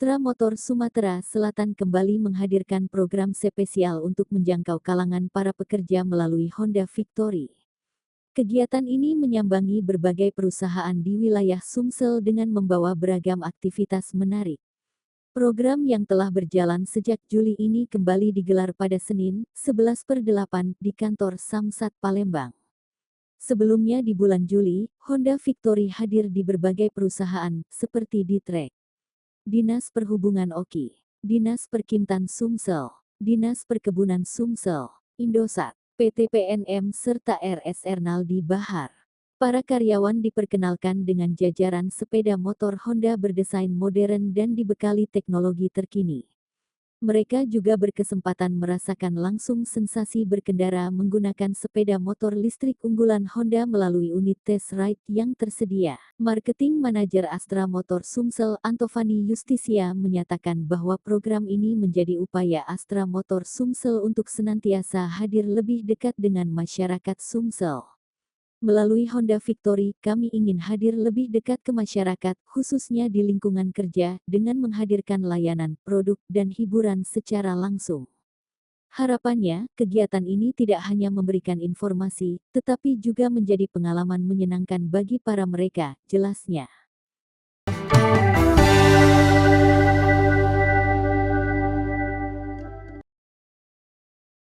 Astra Motor Sumatera Selatan kembali menghadirkan program spesial untuk menjangkau kalangan para pekerja melalui Honda Victory. Kegiatan ini menyambangi berbagai perusahaan di wilayah Sumsel dengan membawa beragam aktivitas menarik. Program yang telah berjalan sejak Juli ini kembali digelar pada Senin, 11/8 di kantor Samsat Palembang. Sebelumnya di bulan Juli, Honda Victory hadir di berbagai perusahaan, seperti di Trek, Dinas Perhubungan Oki, Dinas Perkintan Sumsel, Dinas Perkebunan Sumsel, Indosat, PT PNM serta RS Ernaldi Bahar. Para karyawan diperkenalkan dengan jajaran sepeda motor Honda berdesain modern dan dibekali teknologi terkini. Mereka juga berkesempatan merasakan langsung sensasi berkendara menggunakan sepeda motor listrik unggulan Honda melalui unit test ride yang tersedia. Marketing Manajer Astra Motor Sumsel Antovani Justisia menyatakan bahwa program ini menjadi upaya Astra Motor Sumsel untuk senantiasa hadir lebih dekat dengan masyarakat Sumsel. Melalui Honda Victory, kami ingin hadir lebih dekat ke masyarakat, khususnya di lingkungan kerja, dengan menghadirkan layanan, produk, dan hiburan secara langsung. Harapannya, kegiatan ini tidak hanya memberikan informasi, tetapi juga menjadi pengalaman menyenangkan bagi para mereka, jelasnya.